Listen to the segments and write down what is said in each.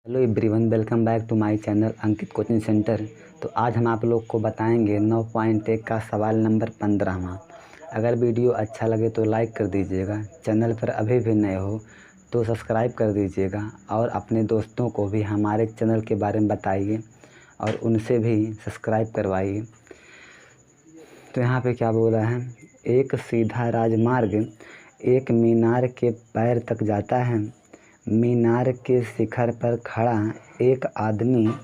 Hello everyone, welcome back to my channel Ankit coaching centre. तो आज हम आप लोग को बताएंगे 9.1 का सवाल नंबर 15वां। अगर वीडियो अच्छा लगे तो लाइक कर दीजिएगा। चैनल पर अभी भी नए हो तो सब्सक्राइब कर दीजिएगा और अपने दोस्तों को भी हमारे चैनल के बारे में बताइए और उनसे भी सब्सक्राइब करवाइए। तो यहाँ पे क्या बोला है, एक सीधा राजमार्ग एक मीनार के पैर तक जाता है। मीनार के शिखर पर खड़ा एक आदमी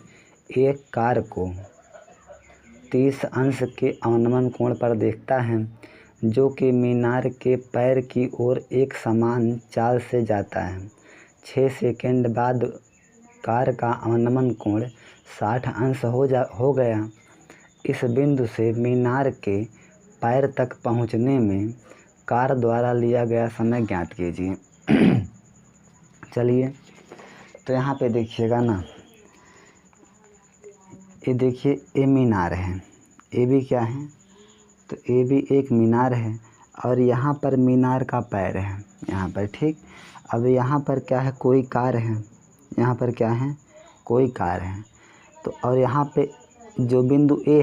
एक कार को 30 अंश के अवनमन कोण पर देखता है, जो कि मीनार के पैर की ओर एक समान चाल से जाता है। 6 सेकंड बाद कार का अवनमन कोण 60 अंश हो गया। इस बिंदु से मीनार के पैर तक पहुंचने में कार द्वारा लिया गया समय ज्ञात कीजिए। चलिए, तो यहाँ पे देखिएगा ना, ये देखिए ये मीनार है। ये भी क्या है, तो ये भी एक मीनार है और यहाँ पर मीनार का पैर है यहाँ पर, ठीक। अब यहाँ पर क्या है, कोई कार है। यहाँ पर क्या है, कोई कार है। तो और यहाँ पे जो बिंदु ए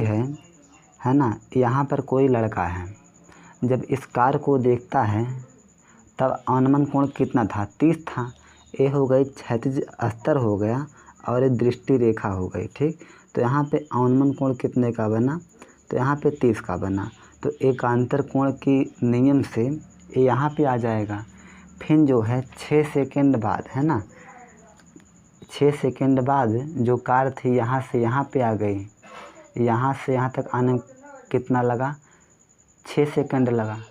है ना, यहाँ पर कोई लड़का है। जब इस कार को देखता है तब अवनमन कोण कितना था, 30 था। ये हो गई क्षैतिज अस्तर हो गया और ये दृष्टि रेखा हो गई, ठीक। तो यहाँ पे अवनमन कोण कितने का बना, तो यहाँ पे 30 का बना। तो एकांतर कोण की नियम से ये यहाँ पे आ जाएगा। फिर जो है 6 सेकंड बाद है ना, 6 सेकंड बाद जो कार थी यहाँ से यहाँ पे आ गई। यहाँ से यहाँ तक आने में कितना लगा, 6 सेकंड लगा।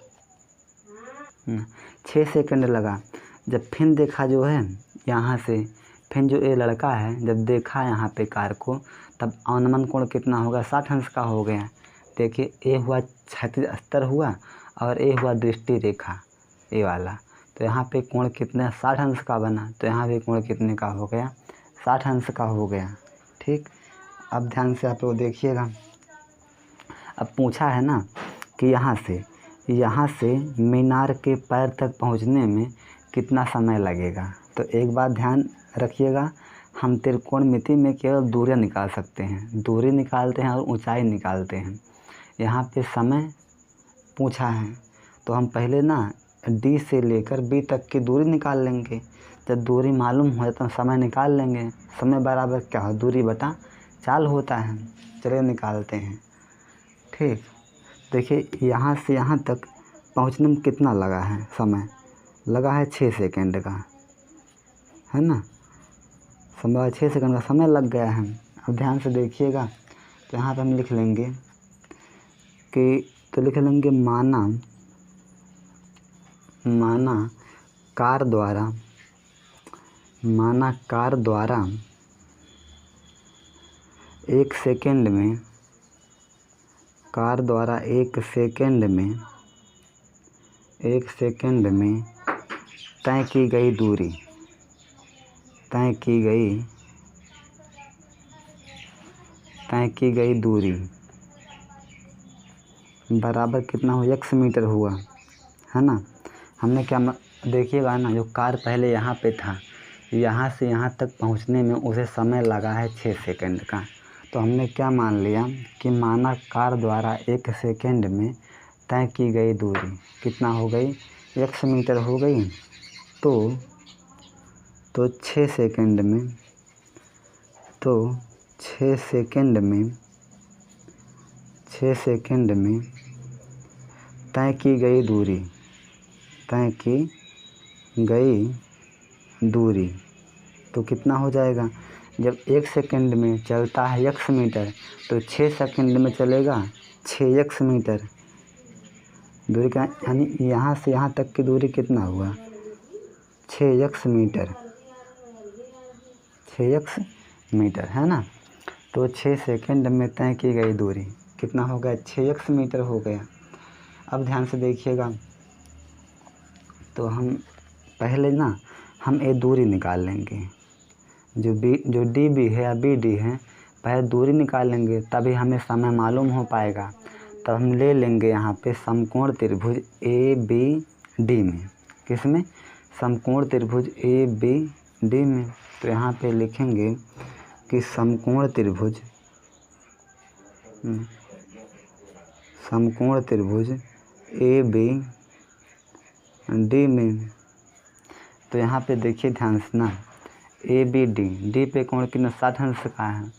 6 सेकंड लगा। जब फिर देखा जो है यहाँ से, फिर जो ये लड़का है जब देखा यहाँ पे कार को, तब अवनमन कोण कितना होगा, 60 अंश का हो गया। देखिए ये हुआ क्षैतिज अस्तर हुआ और ये हुआ दृष्टि रेखा, ये वाला। तो यहाँ पे कोण कितना, 60 अंश का बना। तो यहाँ पे कोण कितने का हो गया, 60 अंश का हो गया, ठीक। अब ध्यान से आप लोग देखिएगा। अब पूछा है ना कि यहाँ से मीनार के पैर तक पहुँचने में कितना समय लगेगा। तो एक बात ध्यान रखिएगा, हम त्रिकोणमिति में केवल दूरियां निकाल सकते हैं, दूरी निकालते हैं और ऊंचाई निकालते हैं। यहाँ पे समय पूछा है तो हम पहले ना डी से लेकर बी तक की दूरी निकाल लेंगे। जब दूरी मालूम हो तो समय निकाल लेंगे। समय बराबर क्या हो, दूरी बटा चाल होता है। चलिए निकालते हैं, ठीक। देखिए यहाँ से यहाँ तक पहुँचने में कितना लगा है, समय लगा है 6 सेकंड का, है ना। समय 6 सेकंड का समय लग गया है। अब ध्यान से देखिएगा, तो यहाँ पे हम लिख लेंगे कि, तो लिख लेंगे माना कार द्वारा 1 सेकंड में, कार द्वारा 1 सेकंड में तय की गई दूरी बराबर कितना हो, x मीटर हुआ, है ना। हमने क्या देखिएगा ना, जो कार पहले यहाँ पे था, यहाँ से यहाँ तक पहुँचने में उसे समय लगा है 6 सेकंड का। तो हमने क्या मान लिया कि माना कार द्वारा 1 सेकंड में तय की गई दूरी कितना हो गई, x मीटर हो गई। तो 6 सेकंड में तय की गई दूरी तो कितना हो जाएगा। जब 1 सेकंड में चलता है x मीटर, तो 6 सेकंड में चलेगा 6x मीटर दूरी का, यानी यहाँ से यहाँ तक की दूरी कितना हुआ, 6x मीटर, है ना। तो 6 सेकंड में तय की गई दूरी कितना हो गया, 6x मीटर हो गया। अब ध्यान से देखिएगा, तो हम पहले ना हम ये दूरी निकाल लेंगे, जो डी बी है या बी डी है, पहले दूरी निकाल लेंगे तभी हमें समय मालूम हो पाएगा। तब हम ले लेंगे यहाँ पे समकोण त्रिभुज ए बी डी में, किस में, समकोण त्रिभुज ए बी डी में। तो यहाँ पे लिखेंगे कि समकोण त्रिभुज ए बी डी में, तो यहाँ पे देखिए ध्यान से ना, ए बी डी, डी पे कोण कितना 60 अंश का है,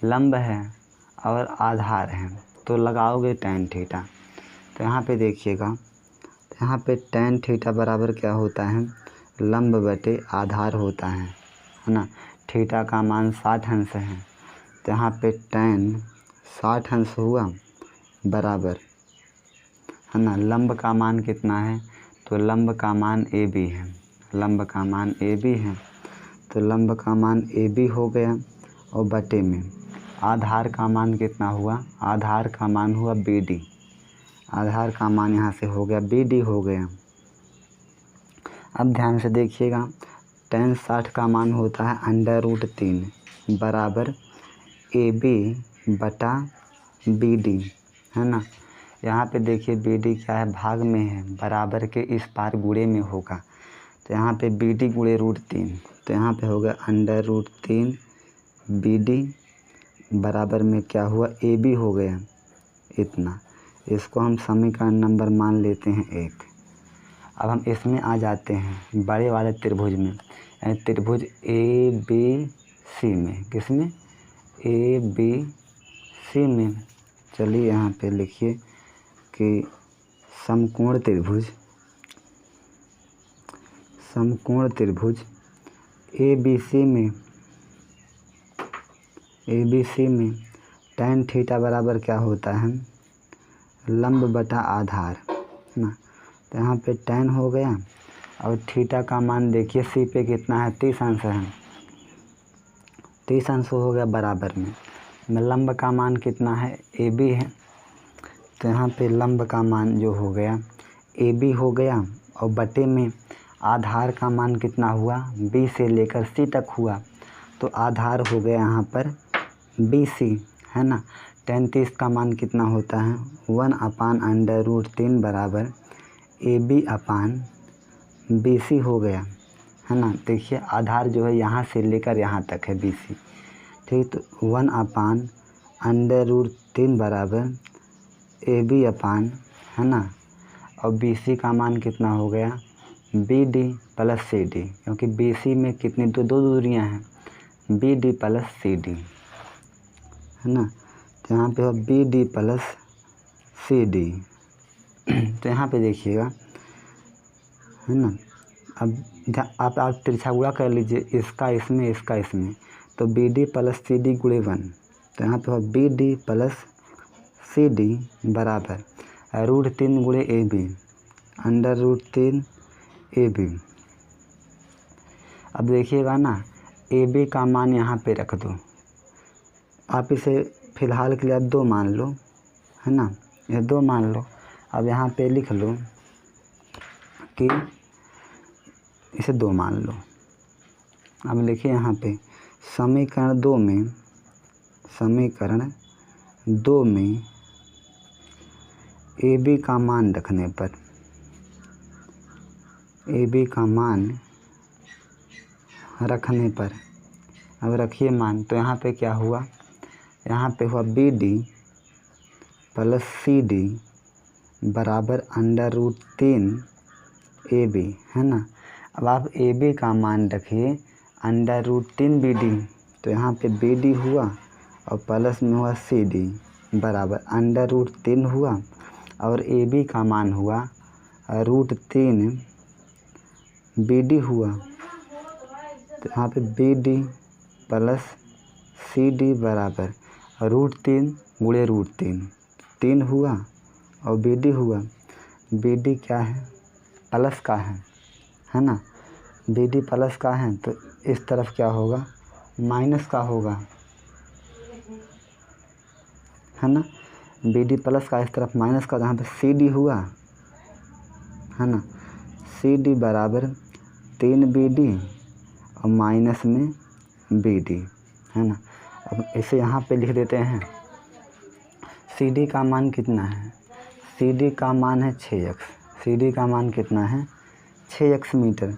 लंब है और आधार है, तो लगाओगे tan थीटा। तो यहाँ पे देखिएगा, तो यहाँ पे tan थीटा बराबर क्या होता है, लंब बटे आधार होता है ना। थीटा का मान 60 अंश है, तो यहाँ पे tan 60 अंश हुआ बराबर, है ना, लंब का मान कितना है, तो लंब का मान ए बी है, लंब का मान ए बी है, तो लंब का मान ए बी हो गया, और बटे में आधार का मान कितना हुआ, आधार का मान हुआ बी डी, आधार का मान यहाँ से हो गया बी डी हो गया। अब ध्यान से देखिएगा, tan 60 का मान होता है √3 बराबर ए बी बटा बी डी, है ना। यहाँ पे देखिए बी डी क्या है, भाग में है, बराबर के इस पार गुणे में होगा, तो यहाँ पे बी डी गुणे √3, तो यहाँ पे हो गया √3 बी डी बराबर में क्या हुआ, ए बी हो गया इतना। इसको हम समीकरण नंबर मान लेते हैं 1। अब हम इसमें आ जाते हैं बड़े वाले त्रिभुज में, यानी त्रिभुज ए बी सी में, किसमें, ए बी सी में। चलिए यहाँ पे लिखिए कि समकोण त्रिभुज ए बी सी में tan थीटा बराबर क्या होता है, लंब बटा आधार ना। तो यहाँ पे tan हो गया, और थीटा का मान देखिए सी पे कितना है, 30 अंश है, 30 अंश हो गया बराबर में लंब का मान कितना है, ए बी है, तो यहाँ पे लंब का मान जो हो गया ए बी हो गया, और बटे में आधार का मान कितना हुआ, बी से लेकर सी तक हुआ, तो आधार हो गया यहाँ पर बी सी, है ना। tan 30 का मान कितना होता है, 1/√3 बराबर A B upon B C हो गया, है ना। देखिए आधार जो है यहाँ से लेकर यहाँ तक है बी सी, ठीक, तो 1/√3 बराबर ए बी अपान, है ना, और बी सी का मान कितना हो गया, B D plus C D, क्योंकि बी सी में कितनी दो दूरियाँ हैं, B D plus C D, है ना। तो यहाँ पे हो B D plus C D. तो यहाँ पे देखिएगा, है ना, अब आप तिरछा गुणा कर लीजिए, इसका इसमें, इसका इसमें, तो B D plus C D गुणे 1, तो यहाँ पे हो B D plus C D बराबर √3 गुणे ए बी, √3 ए बी। अब देखिएगा ना, ए बी का मान यहाँ पे रख दो, आप इसे फ़िलहाल के लिए आप 2 मान लो, है ना, ये 2 मान लो। अब यहाँ पे लिख लो कि इसे 2 मान लो। अब लिखिए यहाँ पे समीकरण 2 में ए बी का मान रखने पर, ए बी का मान रखने पर, अब रखिए मान, तो यहाँ पे क्या हुआ, यहाँ पे हुआ B D plus C D बराबर √3 ए बी, है ना। अब आप ए बी का मान रखिए √3 बी डी, तो यहाँ पे बी डी हुआ और प्लस में हुआ सी डी बराबर √3 हुआ, और ए बी का मान हुआ √3 बी डी हुआ, तो यहाँ पे B D plus C D बराबर √3 गुणे √3, 3 हुआ, और बी डी हुआ, बी डी क्या है, प्लस का है ना, बी डी प्लस का है, तो इस तरफ क्या होगा, माइनस का होगा, है ना, बी डी प्लस का इस तरफ माइनस का, जहाँ पे सी डी हुआ, है ना, सी डी बराबर 3 बी डी और माइनस में बी डी, है ना। अब इसे यहाँ पे लिख देते हैं, सी डी का मान कितना है, सी डी का मान है 6x, सी डी का मान कितना है 6x मीटर,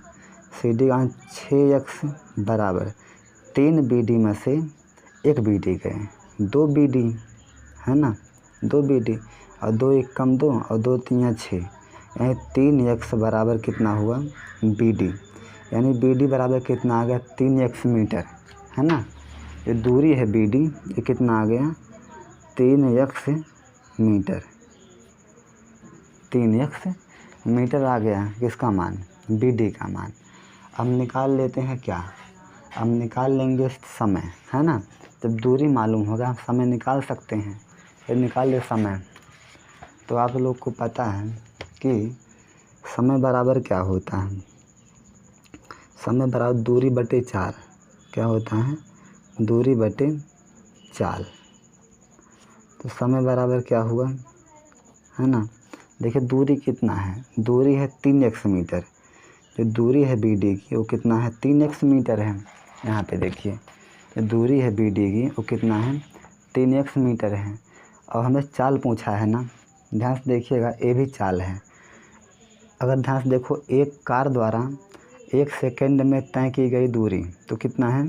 सी डी का 6x बराबर 3 BD में से 1 BD गए, 2 BD है ना, 2 BD और 2 1 कम 2 और 2 3 6, यानी 3x बराबर कितना हुआ BD, यानी BD बराबर कितना आ गया 3x मीटर है ना। ये दूरी है BD, ये कितना आ गया 3x मीटर, 3x मीटर आ गया किसका मान, BD का मान। अब निकाल लेते हैं क्या, अब निकाल लेंगे समय है ना। जब दूरी मालूम होगा हम समय निकाल सकते हैं। फिर निकाल ले समय, तो आप लोग को पता है कि समय बराबर क्या होता है, समय बराबर दूरी बटे 4 क्या होता है, दूरी बटे 4। तो समय बराबर क्या हुआ है ना। देखिए दूरी कितना है, दूरी है 3x मीटर, जो दूरी है BD की वो कितना है 3x मीटर है। यहाँ पे देखिए जो दूरी है BD की वो कितना है 3x मीटर है। और हमें चाल पूछा है ना, ध्यान से देखिएगा, ये भी चाल है। अगर ध्यान से देखो, एक कार द्वारा 1 सेकंड में तय की गई दूरी तो कितना है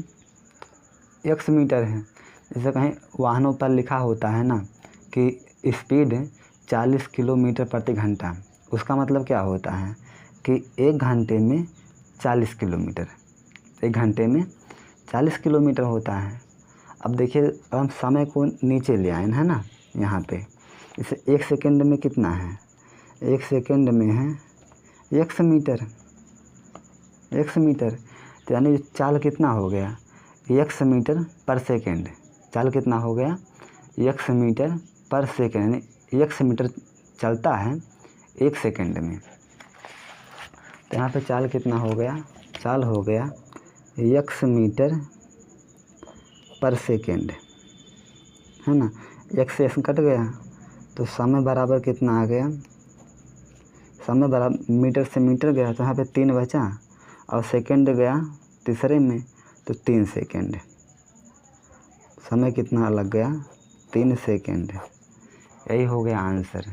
x मीटर है। जैसे कहीं वाहनों पर लिखा होता है ना कि स्पीड 40 किलोमीटर प्रति घंटा, उसका मतलब क्या होता है कि 1 घंटे में 40 किलोमीटर, 1 घंटे में 40 किलोमीटर होता है। अब देखिए हम समय को नीचे ले आए है ना, यहाँ पे इसे 1 सेकंड में कितना है, 1 सेकंड में है x मीटर, x मीटर। तो यानी चाल कितना हो गया x मीटर पर सेकंड, चाल कितना हो गया x मीटर पर सेकंड, यानी x मीटर चलता है 1 सेकंड में। तो यहाँ पे चाल कितना हो गया, चाल हो गया x मीटर पर सेकंड है ना। x से x कट गया तो समय बराबर कितना आ गया, समय बराबर मीटर से मीटर गया तो यहाँ पे 3 बचा और सेकंड गया तीसरे में तो 3 सेकंड, समय कितना लग गया 3 सेकंड। यही हो गया आंसर।